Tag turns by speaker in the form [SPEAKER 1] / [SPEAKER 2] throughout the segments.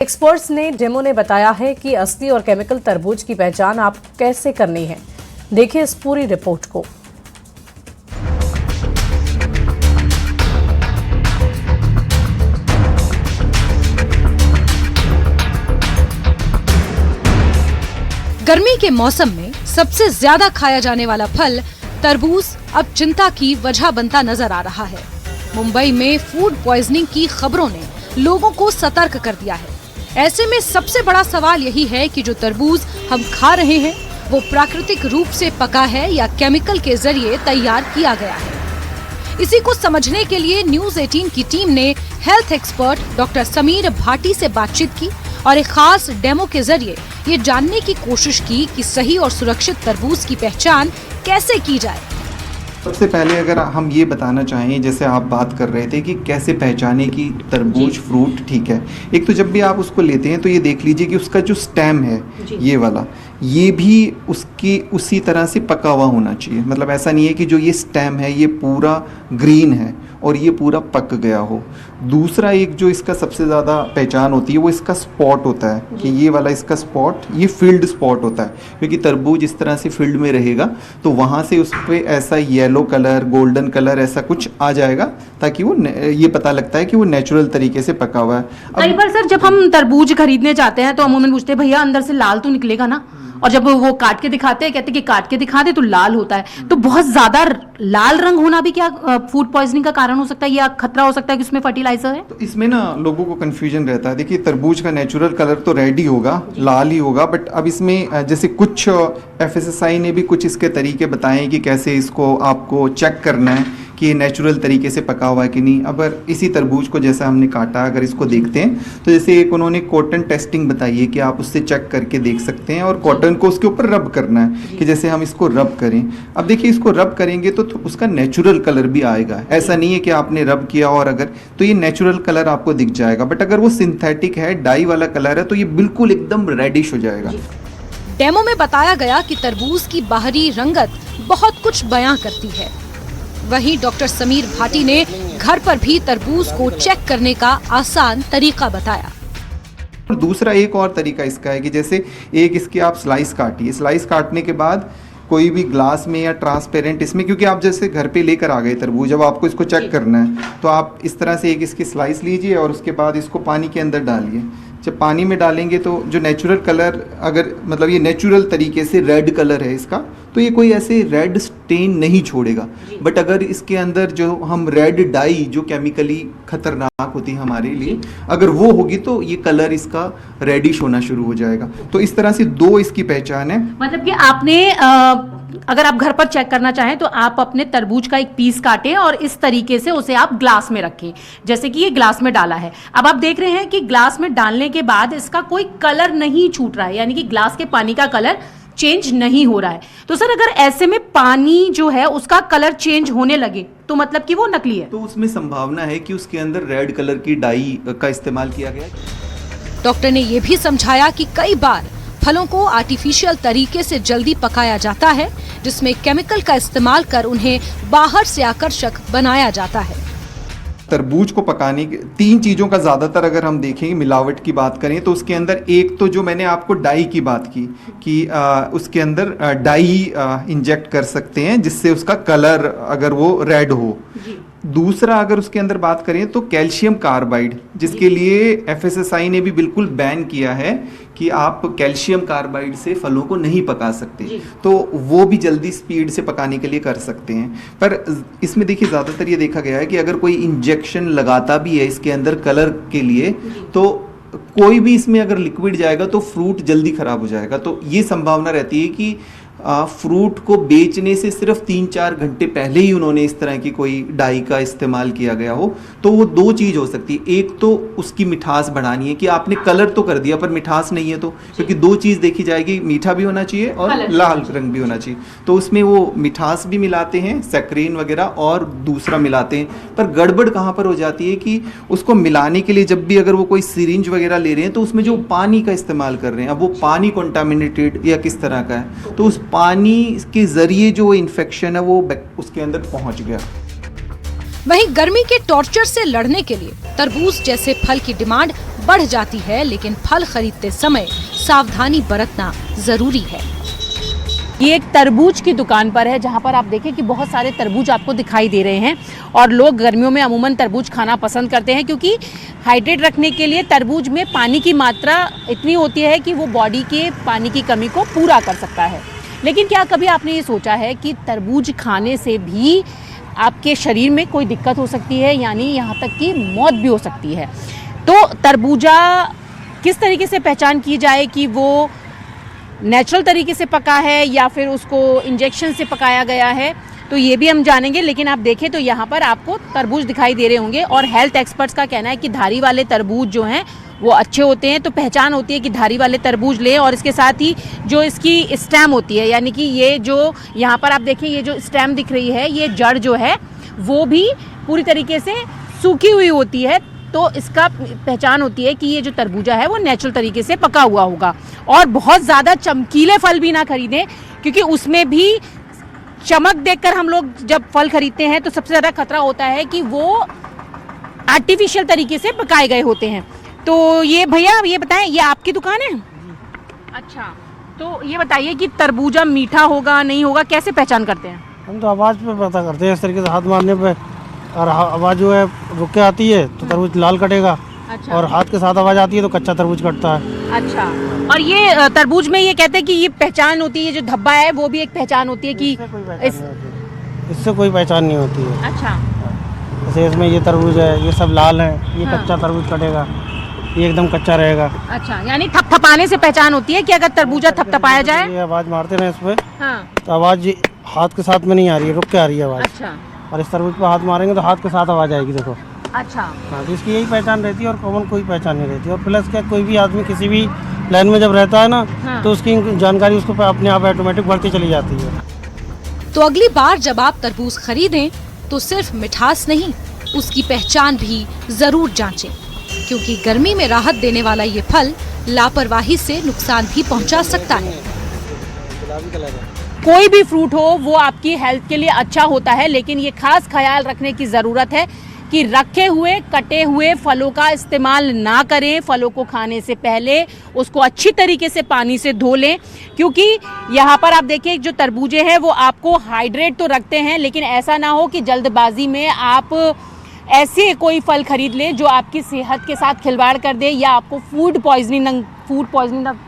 [SPEAKER 1] Experts ने demo ने बताया है कि असली और केमिकल तरबूज की पहचान आप कैसे करनी है। देखिए इस पूरी रिपोर्ट को।
[SPEAKER 2] गर्मी के मौसम में सबसे ज्यादा खाया जाने वाला फल तरबूज अब चिंता की वजह बनता नजर आ रहा है। मुंबई में फूड पॉइजनिंग की खबरों ने लोगों को सतर्क कर दिया है। ऐसे में सबसे बड़ा सवाल यही है कि जो तरबूज हम खा रहे हैं वो प्राकृतिक रूप से पका है या केमिकल के जरिए तैयार किया गया है। इसी को समझने के लिए न्यूज़ 18 की टीम ने health expert doctor Sameer Bhati से बातचीत की और एक खास डेमो के जरिए ये जानने की कोशिश की कि सही और सुरक्षित तरबूज की पहचान कैसे की जाए।
[SPEAKER 3] सबसे पहले अगर हम ये बताना चाहें, जैसे आप बात कर रहे थे कि कैसे पहचाने कि तरबूज फ्रूट ठीक है। एक तो जब भी आप उसको लेते हैं तो ये देख लीजिए कि उसका जो स्टेम है ये वाला, ये भी उसकी उसी तरह से पका हुआ होना चाहिए। मतलब ऐसा नहीं है कि जो ये स्टेम है ये पूरा ग्रीन है और ये पूरा पक गया हो। दूसरा एक जो इसका सबसे ज़्यादा पहचान होती है वो इसका स्पॉट होता है कि ये वाला इसका स्पॉट, ये फील्ड स्पॉट होता है, क्योंकि तरबूज इस तरह से फील्ड में रहेगा तो वहाँ से उस पर ऐसा येलो कलर, गोल्डन कलर ऐसा कुछ आ जाएगा ताकि वो ये पता लगता है कि वो नेचुरल तरीके से पका हुआ है।
[SPEAKER 4] कई बार सर जब हम तरबूज खरीदने जाते हैं तो अमूमन पूछते हैं भैया अंदर से लाल तो निकलेगा ना, और जब वो काट के दिखाते हैं कहते हैं कि काट के दिखा दे तो लाल होता है। तो बहुत ज्यादा लाल रंग होना भी क्या फूड पॉइजनिंग का कारण हो सकता है या खतरा हो सकता है कि उसमें फर्टिलाइजर है?
[SPEAKER 3] तो इसमें ना लोगों को कंफ्यूजन रहता है। देखिए तरबूज का नेचुरल कलर तो रेड ही होगा, लाल ही होगा, बट अब इसमें जैसे कुछ FSSAI ने भी कुछ इसके तरीके बताए कि कैसे इसको आपको चेक करना है कि ये नेचुरल तरीके से पका हुआ है कि नहीं। अगर इसी तरबूज को जैसा हमने काटा, अगर इसको देखते हैं तो जैसे एक उन्होंने कॉटन टेस्टिंग बताई है कि आप उससे चेक करके देख सकते हैं और कॉटन को उसके ऊपर रब करना है कि जैसे हम इसको रब करें। अब देखिए इसको रब करेंगे तो उसका नेचुरल कलर भी आएगा। ऐसा नहीं है कि आपने रब किया और अगर तो ये नेचुरल कलर आपको दिख जाएगा, बट अगर वो सिंथेटिक है, डाई वाला कलर है, तो ये बिल्कुल एकदम रेडिश हो जाएगा।
[SPEAKER 2] डेमो में बताया गया कि तरबूज की बाहरी रंगत बहुत कुछ बयां करती है। वहीं डॉक्टर समीर भाटी ने घर पर भी तरबूज को चेक करने का आसान तरीका बताया।
[SPEAKER 3] और दूसरा एक और तरीका इसका है कि जैसे एक इसकी आप स्लाइस काटिए, स्लाइस काटने के बाद कोई भी ग्लास में या ट्रांसपेरेंट इसमें, क्योंकि आप जैसे घर पे लेकर आ गए तरबूज, जब आपको इसको चेक करना है तो आप इस तरह से एक इसकी स्लाइस लीजिए और उसके बाद इसको पानी के अंदर डालिए। जब पानी में डालेंगे तो जो नेचुरल कलर, अगर मतलब ये नेचुरल तरीके से रेड कलर है इसका, तो ये कोई ऐसे रेड स्टेन नहीं छोड़ेगा। बट अगर इसके अंदर जो हम रेड डाई जो केमिकली खतरनाक होती है हमारे लिए, अगर वो होगी तो ये कलर इसका रेडिश होना शुरू हो जाएगा। तो इस तरह से दो इसकी पहचान है।
[SPEAKER 4] मतलब कि आपने अगर आप घर पर चेक करना चाहें तो आप अपने तरबूज का एक पीस काटें और इस तरीके से उसे आप ग्लास में रखें, जैसे कि ये ग्लास में डाला है। अब आप देख रहे हैं कि ग्लास में डालने के बाद इसका कोई कलर नहीं छूट रहा है, यानी कि ग्लास के पानी का कलर चेंज नहीं हो रहा है। तो सर अगर ऐसे में पानी जो है उसका कलर चेंज होने लगे तो मतलब कि वो नकली है?
[SPEAKER 3] तो उसमें संभावना है कि उसके अंदर रेड कलर की डाई का इस्तेमाल किया गया है।
[SPEAKER 2] डॉक्टर ने ये भी समझाया कि कई बार फलों को आर्टिफिशियल तरीके से जल्दी पकाया जाता है, जिसमें केमिकल का इस्तेमाल कर उन्हें बाहर से आकर्षक बनाया जाता है।
[SPEAKER 3] तरबूज को पकाने के 3 चीज़ों का ज़्यादातर अगर हम देखें, मिलावट की बात करें तो उसके अंदर एक तो जो मैंने आपको डाई की बात की कि उसके अंदर डाई इंजेक्ट कर सकते हैं जिससे उसका कलर अगर वो रेड हो। दूसरा अगर उसके अंदर बात करें तो कैल्शियम कार्बाइड, जिसके लिए FSSAI ने भी बिल्कुल बैन किया है कि आप कैल्शियम कार्बाइड से फलों को नहीं पका सकते, तो वो भी जल्दी स्पीड से पकाने के लिए कर सकते हैं। पर इसमें देखिए ज़्यादातर ये देखा गया है कि अगर कोई इंजेक्शन लगाता भी है इसके अंदर कलर के लिए, तो कोई भी इसमें अगर लिक्विड जाएगा तो फ्रूट जल्दी ख़राब हो जाएगा। तो ये संभावना रहती है कि फ्रूट को बेचने से सिर्फ 3-4 घंटे पहले ही उन्होंने इस तरह की कोई डाई का इस्तेमाल किया गया हो। तो वो 2 चीज़ हो सकती है, एक तो उसकी मिठास बढ़ानी है कि आपने कलर तो कर दिया पर मिठास नहीं है, तो क्योंकि 2 चीज़ देखी जाएगी, मीठा भी होना चाहिए और लाल रंग भी होना चाहिए। तो उसमें वो मिठास भी मिलाते हैं, सैक्रीन वगैरह, और दूसरा मिलाते हैं। पर गड़बड़ कहाँ पर हो जाती है कि उसको मिलाने के लिए जब भी अगर वो कोई सिरिंज वगैरह ले रहे हैं तो उसमें जो पानी का इस्तेमाल कर रहे हैं, अब वो पानी कंटामिनेटेड या किस तरह का है, तो उस पानी के जरिए जो इन्फेक्शन है वो उसके अंदर पहुंच गया।
[SPEAKER 2] वहीं गर्मी के टॉर्चर से लड़ने के लिए तरबूज जैसे फल की डिमांड बढ़ जाती है, लेकिन फल खरीदते समय सावधानी बरतना जरूरी है।
[SPEAKER 4] ये एक तरबूज की दुकान पर है, जहाँ पर आप देखें कि बहुत सारे तरबूज आपको दिखाई दे रहे हैं और लोग गर्मियों में अमूमन तरबूज खाना पसंद करते हैं, क्योंकि हाइड्रेट रखने के लिए तरबूज में पानी की मात्रा इतनी होती है कि वो बॉडी के पानी की कमी को पूरा कर सकता है। लेकिन क्या कभी आपने ये सोचा है कि तरबूज खाने से भी आपके शरीर में कोई दिक्कत हो सकती है, यानी यहाँ तक कि मौत भी हो सकती है। तो तरबूजा किस तरीके से पहचान की जाए कि वो नेचुरल तरीके से पका है या फिर उसको इंजेक्शन से पकाया गया है, तो ये भी हम जानेंगे। लेकिन आप देखें तो यहाँ पर आपको तरबूज दिखाई दे रहे होंगे और हेल्थ एक्सपर्ट्स का कहना है कि धारी वाले तरबूज जो हैं वो अच्छे होते हैं। तो पहचान होती है कि धारी वाले तरबूज लें, और इसके साथ ही जो इसकी स्टेम होती है, यानी कि ये जो यहाँ पर आप देखें ये जो स्टेम दिख रही है, ये जड़ जो है वो भी पूरी तरीके से सूखी हुई होती है। तो इसका पहचान होती है कि ये जो तरबूजा है वो नेचुरल तरीके से पका हुआ होगा। और बहुत ज़्यादा चमकीले फल भी ना खरीदें, क्योंकि उसमें भी चमक देखकर हम लोग जब फल खरीदते हैं तो सबसे ज़्यादा खतरा होता है कि वो आर्टिफिशियल तरीके से पकाए गए होते हैं। तो ये भैया ये बताएं, ये आपकी दुकान है? अच्छा, तो ये बताइए कि तरबूजा मीठा होगा नहीं होगा, कैसे पहचान करते हैं?
[SPEAKER 5] हम तो आवाज़ पे पता करते हैं, इस तरीके से हाथ मारने पे, और आवाज़ जो है रुक के आती है तो तरबूज लाल कटेगा। अच्छा। और हाथ के साथ आवाज़ आती है तो कच्चा तरबूज कटता है।
[SPEAKER 4] अच्छा, और ये तरबूज में ये कहते हैं कि ये पहचान होती है, जो धब्बा है वो भी एक पहचान होती है कि
[SPEAKER 5] इससे कोई पहचान नहीं होती है।
[SPEAKER 4] अच्छा,
[SPEAKER 5] जैसे इसमें ये तरबूज है, ये सब लाल है, ये कच्चा तरबूज कटेगा, ये एकदम कच्चा रहेगा।
[SPEAKER 4] अच्छा, यानी थपथपाने से पहचान होती है कि अगर तरबूजा थपथपाया जाए।
[SPEAKER 5] ये आवाज़ मारते ना इस पे,
[SPEAKER 4] हाँ।
[SPEAKER 5] तो आवाज़ हाथ के साथ में नहीं आ रही है, रुक के आ रही है आवाज़।
[SPEAKER 4] अच्छा,
[SPEAKER 5] और इस तरबूज पे हाथ मारेंगे तो हाथ के साथ आवाज़ आएगी, देखो।
[SPEAKER 4] अच्छा,
[SPEAKER 5] हाँ, तो इसकी यही पहचान रहती है और कॉमन कोई पहचान नहीं रहती। और प्लस क्या, कोई भी आदमी किसी भी लाइन में जब रहता है ना,
[SPEAKER 4] हाँ।
[SPEAKER 5] तो उसकी जानकारी उसको अपने आप ऑटोमेटिक बढ़ती चली जाती है।
[SPEAKER 2] तो अगली बार जब आप तरबूज खरीदें तो सिर्फ मिठास नहीं, उसकी पहचान भी जरूर जांचें, क्योंकि गर्मी में राहत देने वाला ये फल लापरवाही से नुकसान भी पहुंचा सकता है।
[SPEAKER 4] कोई भी फ्रूट हो वो आपकी हेल्थ के लिए अच्छा होता है, लेकिन ये खास ख्याल रखने की ज़रूरत है कि रखे हुए कटे हुए फलों का इस्तेमाल ना करें। फलों को खाने से पहले उसको अच्छी तरीके से पानी से धो लें, क्योंकि यहाँ पर आप देखिए जो तरबूजे हैं वो आपको हाइड्रेट तो रखते हैं, लेकिन ऐसा ना हो कि जल्दबाजी में आप ऐसे कोई फल खरीद लें जो आपकी सेहत के साथ खिलवाड़ कर दे या आपको फूड पॉइजनिंग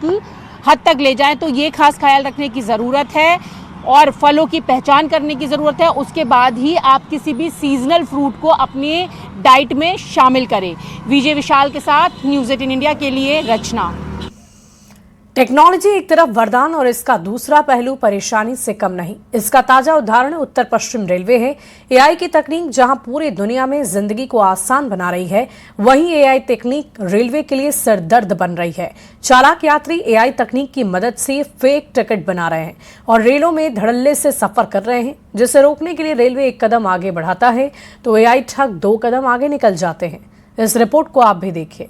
[SPEAKER 4] की हद तक ले जाए। तो ये खास ख्याल रखने की ज़रूरत है और फलों की पहचान करने की ज़रूरत है। उसके बाद ही आप किसी भी सीजनल फ्रूट को अपने डाइट में शामिल करें। विजय विशाल के साथ न्यूज़ 18 इंडिया के लिए रचना।
[SPEAKER 1] टेक्नोलॉजी एक तरफ वरदान और इसका दूसरा पहलू परेशानी से कम नहीं। इसका ताजा उदाहरण उत्तर पश्चिम रेलवे है। एआई की तकनीक जहां पूरी दुनिया में जिंदगी को आसान बना रही है, वहीं एआई तकनीक रेलवे के लिए सरदर्द बन रही है। चालाक यात्री एआई तकनीक की मदद से फेक टिकट बना रहे हैं और रेलों में धड़ल्ले से सफर कर रहे हैं, जिसे रोकने के लिए रेलवे एक कदम आगे बढ़ाता है तो एआई ठग 2 कदम आगे निकल जाते हैं। इस रिपोर्ट को आप भी देखिए।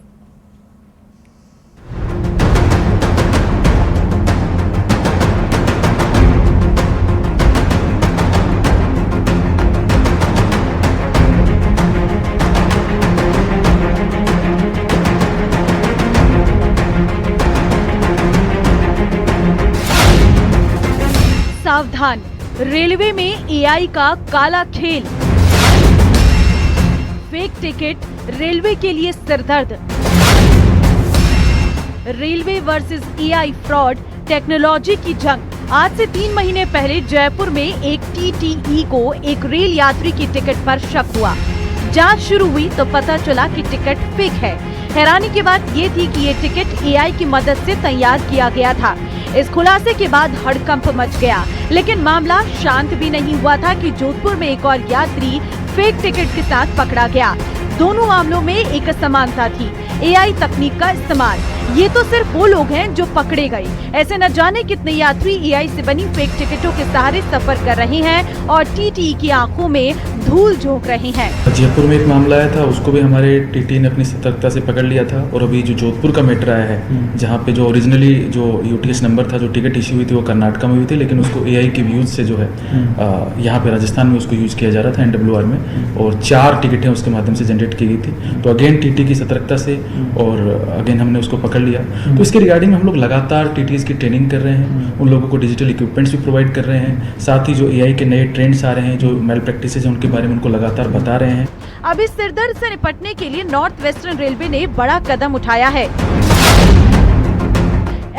[SPEAKER 2] सावधान, रेलवे में एआई का काला खेल। फेक टिकट रेलवे के लिए सिरदर्द। Railway versus AI fraud, technology की जंग। आज से 3 महीने पहले जयपुर में एक टीटीई को एक रेल यात्री की टिकट पर शक हुआ। जांच शुरू हुई तो पता चला कि टिकट फेक है। हैरानी की बात ये थी कि ये टिकट एआई की मदद से तैयार किया गया था। इस खुलासे के बाद हड़कंप मच गया, लेकिन मामला शांत भी नहीं हुआ था कि जोधपुर में एक और यात्री फेक टिकट के साथ पकड़ा गया। दोनों मामलों में एक समानता थी, एआई तकनीक का इस्तेमाल। ये तो सिर्फ वो लोग हैं जो पकड़े गए। ऐसे न जाने कितने यात्री एआई से बनी फेक टिकटों के सहारे सफर कर रहे हैं और टीटी की आंखों में धूल झोंक रहे हैं।
[SPEAKER 6] जयपुर में एक मामला आया था, उसको भी हमारे टीटी ने अपनी सतर्कता से पकड़ लिया था। और अभी जो जोधपुर का मैटर आया है, जहाँ पे जो ओरिजिनली जो यूटीएस नंबर था, जो टिकट इश्यू हुई थी, वो कर्नाटक में हुई थी, लेकिन उसको एआई के व्यूज से जो है यहाँ पे राजस्थान में उसको यूज किया जा रहा था एनडब्ल्यूआर में, और 4 टिकटें उसके माध्यम से जनरेट की गई थी। तो अगेन टीटी की सतर्कता से और अगेन हमने उसको पकड़ लिया। तो इसके रिगार्डिंग हम लोग लगातार टीटीएस की ट्रेनिंग कर रहे हैं, उन लोगों को डिजिटल इक्विपमेंट्स भी प्रोवाइड कर रहे हैं, साथ ही जो एआई के नए ट्रेंड्स आ रहे हैं, जो मेल प्रैक्टिसेज हैं उनके बारे में उनको लगातार बता रहे हैं।
[SPEAKER 2] अब इस सिरदर्द से निपटने के लिए नॉर्थ वेस्टर्न रेलवे ने बड़ा कदम उठाया है।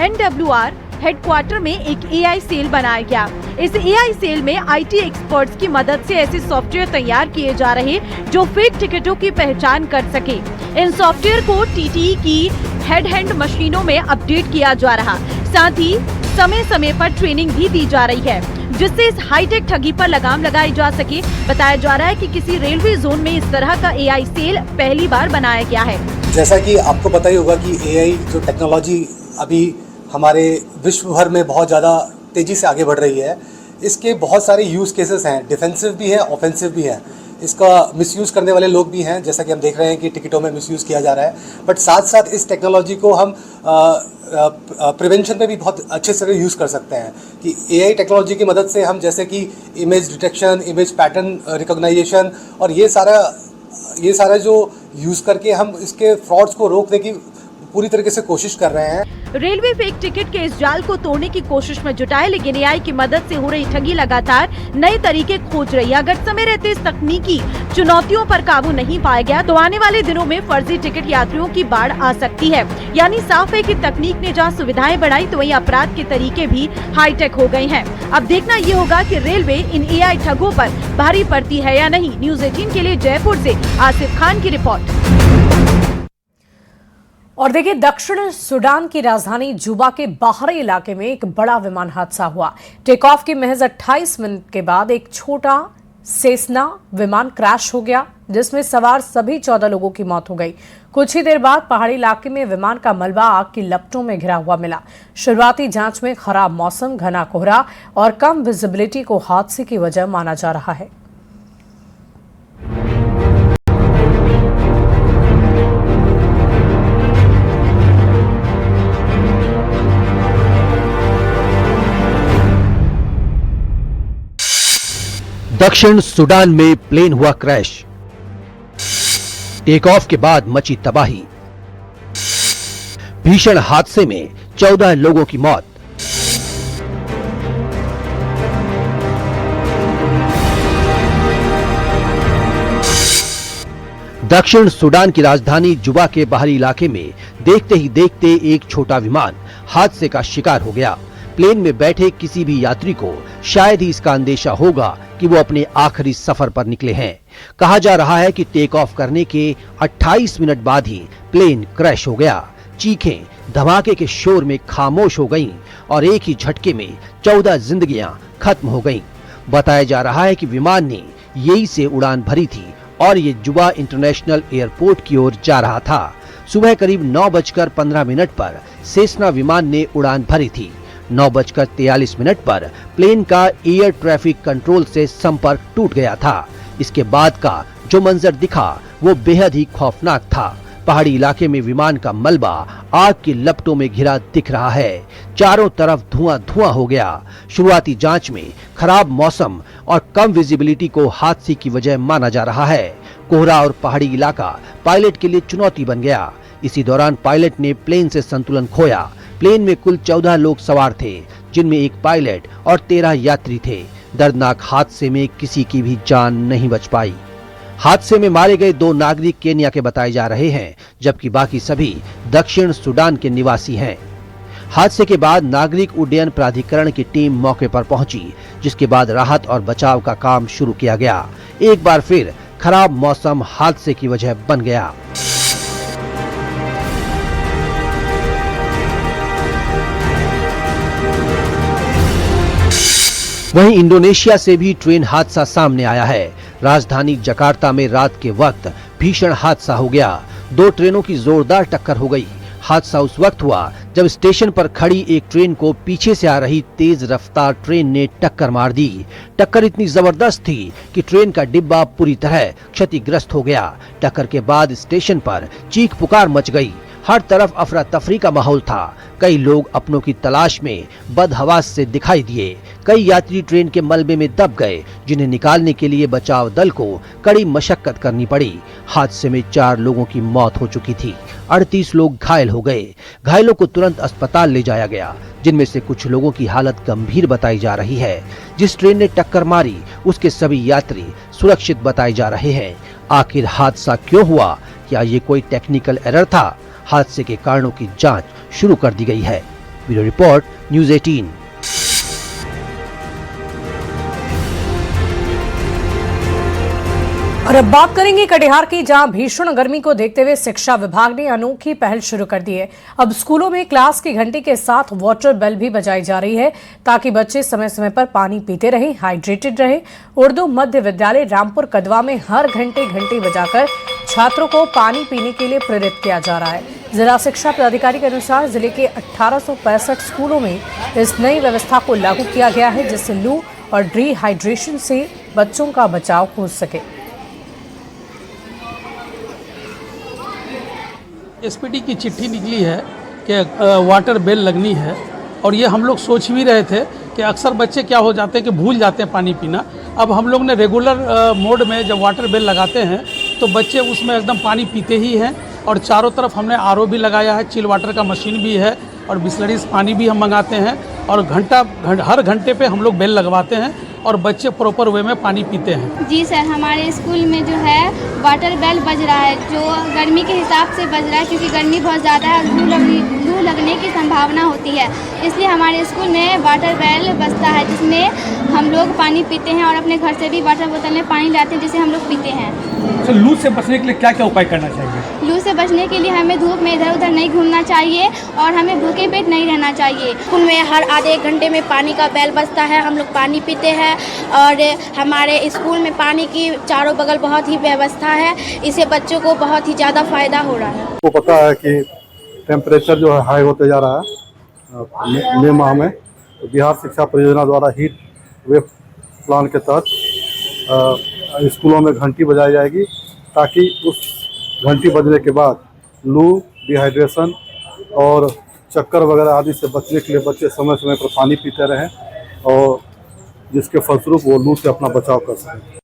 [SPEAKER 2] NWR हेडक्वार्टर में एक एआई सेल बनाया गया। इस एआई सेल में आईटी एक्सपर्ट्स की मदद से ऐसे सॉफ्टवेयर तैयार किए जा रहे जो फेक टिकटों की पहचान कर सके। इन सॉफ्टवेयर को टीटीई की हेड मशीनों में अपडेट किया जा रहा, साथ ही समय समय पर ट्रेनिंग भी दी जा रही है, जिससे इस हाईटेक ठगी पर लगाम लगाई जा सके। बताया जा रहा है कि किसी रेलवे जोन में इस तरह का एआई सेल पहली बार बनाया गया है।
[SPEAKER 7] जैसा कि आपको पता ही होगा कि एआई जो टेक्नोलॉजी अभी हमारे विश्व भर में बहुत ज़्यादा तेज़ी से आगे बढ़ रही है, इसके बहुत सारे यूज़ केसेस हैं, डिफेंसिव भी है, ऑफेंसिव भी है। इसका मिसयूज़ करने वाले लोग भी हैं, जैसा कि हम देख रहे हैं कि टिकटों में मिसयूज़ किया जा रहा है। बट साथ साथ इस टेक्नोलॉजी को हम प्रिवेंशन में भी बहुत अच्छे से यूज़ कर सकते हैं कि एआई टेक्नोलॉजी की मदद से हम जैसे कि image detection, image pattern recognization और ये सारा जो यूज़ करके हम इसके फ्रॉड्स को रोकने की पूरी तरीके से कोशिश कर रहे हैं।
[SPEAKER 2] रेलवे फेक टिकट के इस जाल को तोड़ने की कोशिश में जुटा है, लेकिन एआई की मदद से हो रही ठगी लगातार नए तरीके खोज रही है। अगर समय रहते इस तकनीकी चुनौतियों पर काबू नहीं पाया गया तो आने वाले दिनों में फर्जी टिकट यात्रियों की बाढ़ आ सकती है। यानी साफ है कि तकनीक ने जहां सुविधाएं बढ़ाई तो वहीं अपराध के तरीके भी हाईटेक हो गए हैं। अब देखना ये होगा कि रेलवे इन एआई ठगों पर भारी पड़ती है या नहीं। न्यूज़ 18 के लिए जयपुर से आसिफ खान की रिपोर्ट।
[SPEAKER 1] और देखिए, दक्षिण सूडान की राजधानी जुबा के बाहरी इलाके में एक बड़ा विमान हादसा हुआ। टेक ऑफ के महज 28 मिनट के बाद एक छोटा सेसना विमान क्रैश हो गया, जिसमें सवार सभी 14 लोगों की मौत हो गई। कुछ ही देर बाद पहाड़ी इलाके में विमान का मलबा आग की लपटों में घिरा हुआ मिला। शुरुआती जांच में खराब मौसम, घना कोहरा और कम विजिबिलिटी को हादसे की वजह माना जा रहा है।
[SPEAKER 8] दक्षिण सूडान में प्लेन हुआ क्रैश, टेक ऑफ के बाद मची तबाही, भीषण हादसे में 14 लोगों की मौत। दक्षिण सूडान की राजधानी जुबा के बाहरी इलाके में देखते ही देखते एक छोटा विमान हादसे का शिकार हो गया। प्लेन में बैठे किसी भी यात्री को शायद ही इसका अंदेशा होगा कि वो अपने आखिरी सफर पर निकले हैं। कहा जा रहा है कि टेक ऑफ करने के 28 मिनट बाद ही प्लेन क्रैश हो गया। चीखें धमाके के शोर में खामोश हो गईं और एक ही झटके में 14 जिंदगियां खत्म हो गईं। बताया जा रहा है कि विमान ने यही से उड़ान भरी थी और ये जुबा इंटरनेशनल एयरपोर्ट की ओर जा रहा था। सुबह करीब 9:15 पर सेसना विमान ने उड़ान भरी थी। 9:43 पर प्लेन का एयर ट्रैफिक कंट्रोल से संपर्क टूट गया था। इसके बाद का जो मंजर दिखा वो बेहद ही खौफनाक था। पहाड़ी इलाके में विमान का मलबा आग की लपटों में घिरा दिख रहा है। चारों तरफ धुआं धुआं हो गया। शुरुआती जांच में खराब मौसम और कम विजिबिलिटी को हादसे की वजह माना जा रहा है। कोहरा और पहाड़ी इलाका पायलट के लिए चुनौती बन गया। इसी दौरान पायलट ने प्लेन से संतुलन खोया। प्लेन में कुल 14 लोग सवार थे, जिनमें एक पायलट और 13 यात्री थे। दर्दनाक हादसे में किसी की भी जान नहीं बच पाई। हादसे में मारे गए 2 नागरिक केन्या के बताए जा रहे हैं, जबकि बाकी सभी दक्षिण सूडान के निवासी हैं। हादसे के बाद नागरिक उड्डयन प्राधिकरण की टीम मौके पर पहुंची, जिसके बाद राहत और बचाव का काम शुरू किया गया। एक बार फिर खराब मौसम हादसे की वजह बन गया। वहीं इंडोनेशिया से भी ट्रेन हादसा सामने आया है। राजधानी जकार्ता में रात के वक्त भीषण हादसा हो गया। 2 ट्रेनों की जोरदार टक्कर हो गई। हादसा उस वक्त हुआ जब स्टेशन पर खड़ी एक ट्रेन को पीछे से आ रही तेज रफ्तार ट्रेन ने टक्कर मार दी। टक्कर इतनी जबरदस्त थी कि ट्रेन का डिब्बा पूरी तरह क्षतिग्रस्त हो गया। टक्कर के बाद स्टेशन पर चीख पुकार मच गई। हर तरफ अफरा तफरी का माहौल था। कई लोग अपनों की तलाश में बदहवास से दिखाई दिए। कई यात्री ट्रेन के मलबे में दब गए, जिन्हें निकालने के लिए बचाव दल को कड़ी मशक्कत करनी पड़ी। हादसे में 4 लोगों की मौत हो चुकी थी, 38 लोग घायल हो गए। घायलों को तुरंत अस्पताल ले जाया गया, जिनमें से कुछ लोगों की हालत गंभीर बताई जा रही है। जिस ट्रेन ने टक्कर मारी उसके सभी यात्री सुरक्षित बताए जा रहे हैं। आखिर हादसा क्यों हुआ? क्या ये कोई टेक्निकल एरर था? हादसे के कारणों की जांच शुरू कर दी गई है। Bureau report, news 18।
[SPEAKER 1] और अब बात करेंगे कटिहार की, जहां भीषण गर्मी को देखते हुए शिक्षा विभाग ने अनोखी पहल शुरू कर दी है। अब स्कूलों में क्लास की घंटी के साथ वाटर बेल भी बजाई जा रही है, ताकि बच्चे समय समय पर पानी पीते रहें, हाइड्रेटेड रहें। उर्दू मध्य विद्यालय रामपुर कदवा में हर घंटे घंटी बजाकर छात्रों को पानी पीने के लिए प्रेरित किया जा रहा है। जिला शिक्षा पदाधिकारी के अनुसार जिले के 1865 स्कूलों में इस नई व्यवस्था को लागू किया गया है, जिससे लू और डिहाइड्रेशन से बच्चों का बचाव हो सके।
[SPEAKER 9] एसपीडी की चिट्ठी निकली है कि वाटर बेल लगनी है, और ये हम लोग सोच भी रहे थे कि अक्सर बच्चे क्या हो जाते हैं कि भूल जाते हैं पानी पीना। अब हम लोग ने रेगुलर मोड में जब वाटर बेल लगाते हैं तो बच्चे उसमें एकदम पानी पीते ही हैं। और चारों तरफ हमने आरओ भी लगाया है, चिल वाटर का मशीन भी है, और बिस्लरीज पानी भी हम मंगाते हैं। और हर घंटे पे हम लोग बेल लगवाते हैं और बच्चे प्रॉपर वे में पानी पीते हैं।
[SPEAKER 10] जी सर, हमारे स्कूल में जो है वाटर बेल बज रहा है, जो गर्मी के हिसाब से बज रहा है, क्योंकि गर्मी बहुत ज़्यादा है और लू लगने की संभावना होती है। इसलिए हमारे स्कूल में वाटर बेल बजता है, जिसमें हम लोग पानी पीते हैं और अपने घर से भी वाटर बोतल में पानी लाते हैं, जिसे हम लोग पीते हैं।
[SPEAKER 9] तो लू से बचने के लिए क्या क्या उपाय करना चाहिए?
[SPEAKER 10] लू से बचने के लिए हमें धूप में इधर उधर नहीं घूमना चाहिए और हमें भूखे पेट नहीं रहना चाहिए।
[SPEAKER 11] स्कूल में हर आधे एक घंटे में पानी का बेल बजता है, हम लोग पानी पीते हैं। और हमारे स्कूल में पानी की चारों बगल बहुत ही व्यवस्था है, इससे बच्चों को बहुत ही ज़्यादा फायदा हो रहा है।
[SPEAKER 12] आपको पता है कि टेम्परेचर जो है हाई होते जा रहा है मई माह में, तो बिहार शिक्षा परियोजना द्वारा हीट वेव प्लान के तहत स्कूलों में घंटी बजाई जाएगी, ताकि उस घंटी बजने के बाद लू, डिहाइड्रेशन और चक्कर वगैरह आदि से बचने के लिए बच्चे समय समय पर पानी पीते रहें, और जिसके फलस्वरूप वो लू से अपना बचाव कर सकें।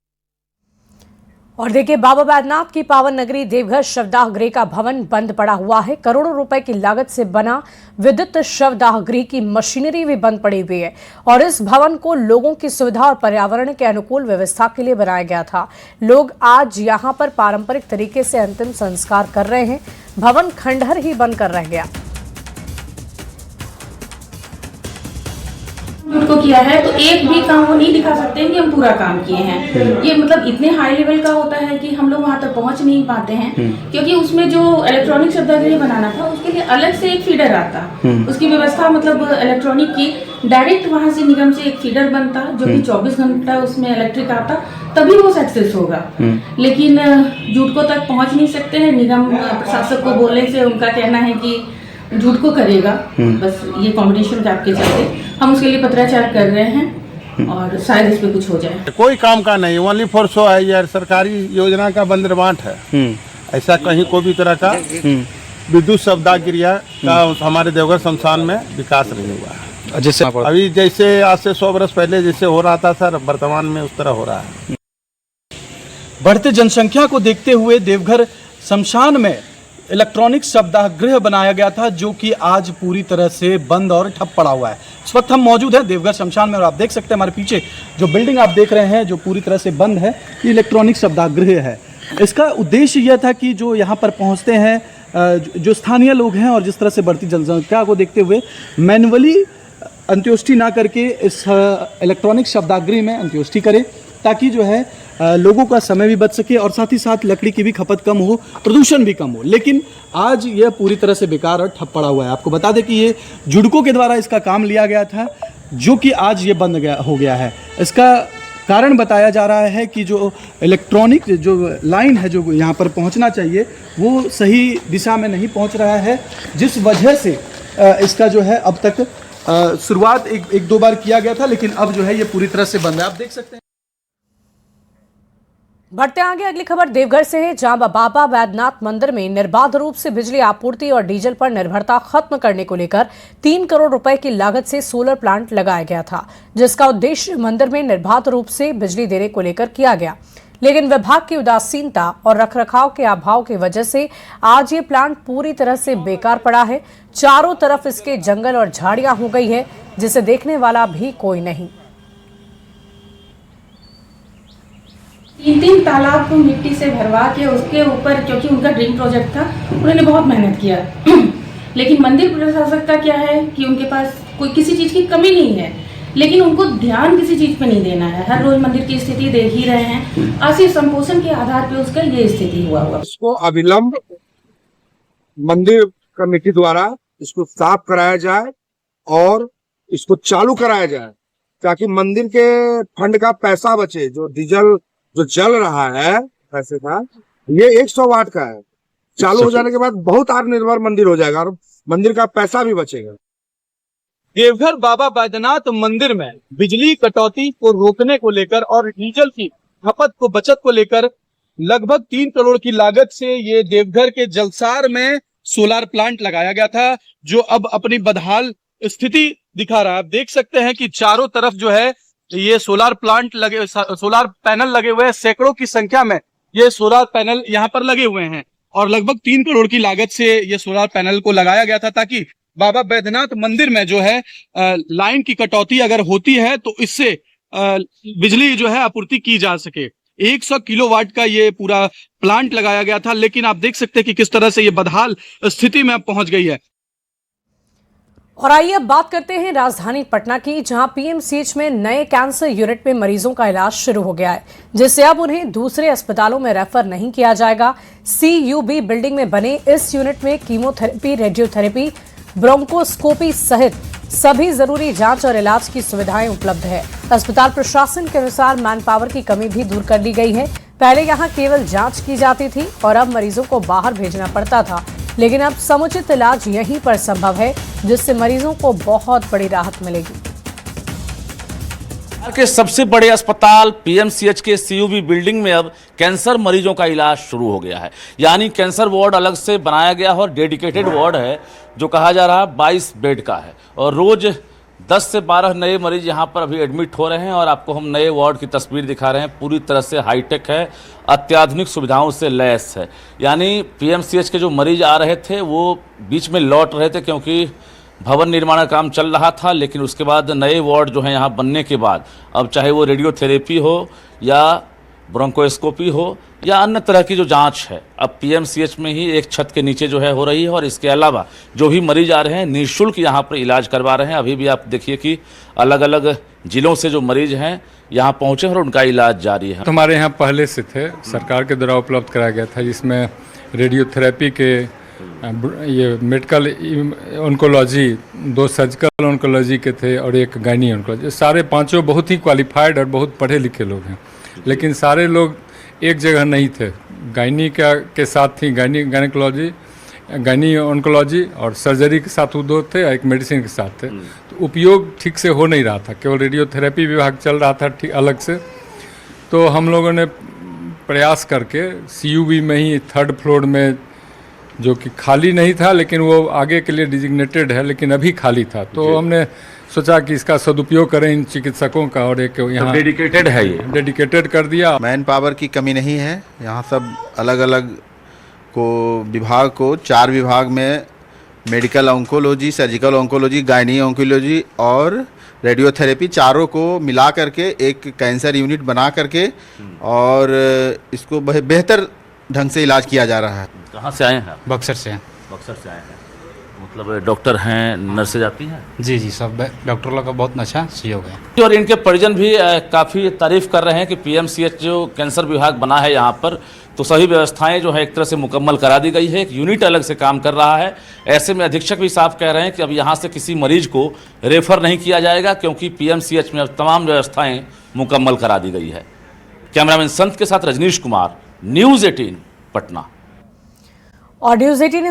[SPEAKER 1] और देखिए, बाबा बैद्यनाथ की पावन नगरी देवघर शवदाह गृह का भवन बंद पड़ा हुआ है। करोड़ों रुपए की लागत से बना विद्युत शवदाह गृह की मशीनरी भी बंद पड़ी हुई है, और इस भवन को लोगों की सुविधा और पर्यावरण के अनुकूल व्यवस्था के लिए बनाया गया था। लोग आज यहां पर पारंपरिक तरीके से अंतिम संस्कार कर रहे हैं। भवन खंडहर ही बनकर रह गया।
[SPEAKER 13] को किया है तो एक भी काम वो नहीं दिखा सकते हैं कि हम पूरा काम किए हैं। ये मतलब इतने हाई लेवल का होता है कि हम लोग वहां तक पहुंच नहीं पाते हैं, क्योंकि उसमें जो इलेक्ट्रॉनिक शवदाह बनाना था उसके लिए अलग से एक फीडर आता, उसकी व्यवस्था मतलब इलेक्ट्रॉनिक की डायरेक्ट वहां से निगम से एक फीडर बनता जो कि 24 घंटा उसमें इलेक्ट्रिक आता, तभी वो सक्सेस होगा। लेकिन जुटको तक पहुंच नहीं सकते हैं। निगम प्रशासक को बोलने से उनका कहना है कि जुटको करेगा, बस ये कॉम्बिनेशन का आपके चलते हम उसके लिए पत्राचार कर रहे हैं और शायद इस पे कुछ हो जाए।
[SPEAKER 12] कोई काम का नहीं, ओनली फॉर शो है, यार सरकारी योजना का बंद बांट है। ऐसा कहीं कोई भी तरह का विद्युत शवदाह गृह का हमारे देवघर शमशान में विकास नहीं हुआ है।
[SPEAKER 6] जैसे
[SPEAKER 12] अभी जैसे आज से 100 वर्ष पहले जैसे हो रहा था सर, वर्तमान में उस तरह हो रहा है।
[SPEAKER 9] बढ़ते जनसंख्या को देखते हुए देवघर शमशान में इलेक्ट्रॉनिक शवदाह गृह बनाया गया था, जो कि आज पूरी तरह से बंद और ठप पड़ा हुआ है। इस वक्त हम मौजूद हैं देवघर शमशान में, और आप देख सकते हैं हमारे पीछे जो बिल्डिंग आप देख रहे हैं जो पूरी तरह से बंद है, ये इलेक्ट्रॉनिक शवदाह गृह है। इसका उद्देश्य यह था कि जो यहाँ पर पहुँचते हैं जो स्थानीय लोग हैं, और जिस तरह से बढ़ती जनसंख्या को देखते हुए मैनुअली अंत्योष्टि ना करके इस इलेक्ट्रॉनिक शवदाह गृह में अंत्योष्टि करें, ताकि जो है लोगों का समय भी बच सके और साथ ही साथ लकड़ी की भी खपत कम हो, प्रदूषण भी कम हो। लेकिन आज यह पूरी तरह से बेकार और ठप पड़ा हुआ है। आपको बता दें कि ये जुडको के द्वारा इसका काम लिया गया था, जो कि आज ये बंद हो गया है। इसका कारण बताया जा रहा है कि जो इलेक्ट्रॉनिक जो लाइन है जो यहाँ पर पहुँचना चाहिए वो सही दिशा में नहीं पहुँच रहा है, जिस वजह से इसका जो है अब तक शुरुआत एक दो बार किया गया था, लेकिन अब जो है ये पूरी तरह से बंद है। आप देख सकते हैं।
[SPEAKER 1] बढ़ते आगे अगली खबर देवघर से है, जहां बाबा बैद्यनाथ मंदिर में निर्बाध रूप से बिजली आपूर्ति और डीजल पर निर्भरता खत्म करने को लेकर 3 करोड़ रुपए की लागत से सोलर प्लांट लगाया गया था, जिसका उद्देश्य मंदिर में निर्बाध रूप से बिजली देने को लेकर किया गया। लेकिन विभाग की उदासीनता और रखरखाव के अभाव की वजह से आज ये प्लांट पूरी तरह से बेकार पड़ा है। चारों तरफ इसके जंगल और झाड़ियां हो गई है, जिसे देखने वाला भी कोई नहीं।
[SPEAKER 13] 3 तालाब को मिट्टी से भरवा के उसके ऊपर, क्योंकि उनका ड्रीम प्रोजेक्ट था, उन्होंने बहुत मेहनत किया। लेकिन मंदिर प्रशासक का क्या है कि उनके पास कोई किसी चीज़ की कमी नहीं है, लेकिन उनको ध्यान किसी चीज़ पे नहीं देना है। हर रोज मंदिर की स्थिति देख ही रहे हैं। आर्थिक संपोषण के आधार पे उसका ये स्थिति हुआ।
[SPEAKER 14] इसको अविलंब मंदिर कमेटी द्वारा इसको साफ कराया जाए और इसको चालू कराया जाए, ताकि मंदिर के फंड का पैसा बचे। जो डीजल जो जल रहा है पैसे का, ये 100 वाट का है। चालू हो जाने के बाद बहुत आत्मनिर्भर मंदिर हो जाएगा और मंदिर का पैसा भी बचेगा।
[SPEAKER 9] देवघर बाबा बैद्यनाथ मंदिर में बिजली कटौती को रोकने को लेकर और डीजल की खपत को बचत को लेकर लगभग 3 करोड़ की लागत से ये देवघर के जलसार में सोलार प्लांट लगाया गया था, जो अब अपनी बदहाल स्थिति दिखा रहा है। आप देख सकते हैं कि चारों तरफ जो है ये सोलार पैनल लगे हुए हैं। सैकड़ों की संख्या में ये सोलार पैनल यहाँ पर लगे हुए हैं और लगभग 3 करोड़ की लागत से ये सोलार पैनल को लगाया गया था, ताकि बाबा बैद्यनाथ मंदिर में जो है लाइन की कटौती अगर होती है तो इससे बिजली जो है आपूर्ति की जा सके। 100 किलोवाट का ये पूरा प्लांट लगाया गया था, लेकिन आप देख सकते हैं कि किस तरह से ये बदहाल स्थिति में अब पहुंच गई है।
[SPEAKER 1] और आइए अब बात करते हैं राजधानी पटना की, जहां पीएमसीएच में नए कैंसर यूनिट में मरीजों का इलाज शुरू हो गया है, जिससे अब उन्हें दूसरे अस्पतालों में रेफर नहीं किया जाएगा। CUB बिल्डिंग में बने इस यूनिट में कीमोथेरेपी, रेडियोथेरेपी, ब्रोंकोस्कोपी सहित सभी जरूरी जांच और इलाज की सुविधाएं उपलब्ध है। अस्पताल प्रशासन के अनुसार मैन पावर की कमी भी दूर कर ली गई है। पहले यहां केवल जांच की जाती थी और अब मरीजों को बाहर भेजना पड़ता था, लेकिन अब समुचित इलाज यहीं पर संभव है, जिससे मरीजों को बहुत बड़ी राहत मिलेगी।
[SPEAKER 15] के सबसे बड़े अस्पताल पीएमसीएच के CUB बिल्डिंग में अब कैंसर मरीजों का इलाज शुरू हो गया है। यानी कैंसर वार्ड अलग से बनाया गया है और डेडिकेटेड वार्ड है, जो कहा जा रहा है 22 बेड का है, और रोज 10 से 12 नए मरीज यहाँ पर अभी एडमिट हो रहे हैं। और आपको हम नए वार्ड की तस्वीर दिखा रहे हैं, पूरी तरह से हाईटेक है, अत्याधुनिक सुविधाओं से लैस है। यानी पीएमसीएच के जो मरीज आ रहे थे वो बीच में लौट रहे थे, क्योंकि भवन निर्माण का काम चल रहा था, लेकिन उसके बाद नए वार्ड जो हैं यहाँ बनने के बाद अब चाहे वो रेडियोथेरेपी हो या ब्रोंकोस्कोपी हो या अन्य तरह की जो जांच है, अब पीएमसीएच में ही एक छत के नीचे जो है हो रही है। और इसके अलावा जो भी मरीज आ रहे हैं निःशुल्क यहाँ पर इलाज करवा रहे हैं। अभी भी आप देखिए कि अलग अलग जिलों से जो मरीज हैं यहाँ पहुँचे और उनका इलाज जारी है।
[SPEAKER 16] हमारे यहाँ पहले से थे, सरकार के द्वारा उपलब्ध कराया गया था, जिसमें रेडियोथेरेपी के, ये मेडिकल ऑन्कोलॉजी, 2 सर्जिकल ऑन्कोलॉजी के थे और 1 गायनी ऑन्कोलॉजी। सारे पांचों बहुत ही क्वालिफाइड और बहुत पढ़े लिखे लोग हैं, लेकिन सारे लोग एक जगह नहीं थे। गायनी के साथ थी गायनिकोलॉजी, गायनी ऑन्कोलॉजी, और सर्जरी के साथ वो 2 थे, 1 मेडिसिन के साथ थे। तो उपयोग ठीक से हो नहीं रहा था, केवल रेडियोथेरेपी विभाग चल रहा था ठीक अलग से। तो हम लोगों ने प्रयास करके CUB में ही 3rd फ्लोर में, जो कि खाली नहीं था लेकिन वो आगे के लिए डिजिग्नेटेड है, लेकिन अभी खाली था, तो हमने सोचा कि इसका सदुपयोग करें इन चिकित्सकों का, और एक यहाँ
[SPEAKER 15] डेडिकेटेड है, ये
[SPEAKER 16] डेडिकेटेड कर दिया।
[SPEAKER 17] मैन पावर की कमी नहीं है, यहाँ सब अलग अलग को विभाग को 4 विभाग में medical oncology, surgical oncology, gynae oncology और रेडियोथेरेपी, चारों को मिला करके एक कैंसर यूनिट बना करके और इसको बेहतर ढंग से इलाज किया जा रहा है।
[SPEAKER 15] कहाँ से आए हैं?
[SPEAKER 18] बक्सर से हैं।
[SPEAKER 15] बक्सर से आए हैं, मतलब डॉक्टर हैं, नर्सेज आती हैं?
[SPEAKER 18] जी जी, सब डॉक्टर लोग का बहुत अच्छा सहयोग है।
[SPEAKER 15] और इनके परिजन भी काफ़ी तारीफ कर रहे हैं कि पीएमसीएच जो कैंसर विभाग बना है यहाँ पर, तो सभी व्यवस्थाएं जो है एक तरह से मुकम्मल करा दी गई है, एक यूनिट अलग से काम कर रहा है। ऐसे में अधीक्षक भी साफ कह रहे हैं कि अब यहाँ से किसी मरीज को रेफर नहीं किया जाएगा, क्योंकि पीएमसीएच में अब तमाम व्यवस्थाएँ मुकम्मल करा दी गई है। कैमरामैन संत के साथ रजनीश कुमार, न्यूज़ 18 पटना।
[SPEAKER 1] और न्यूज़ 18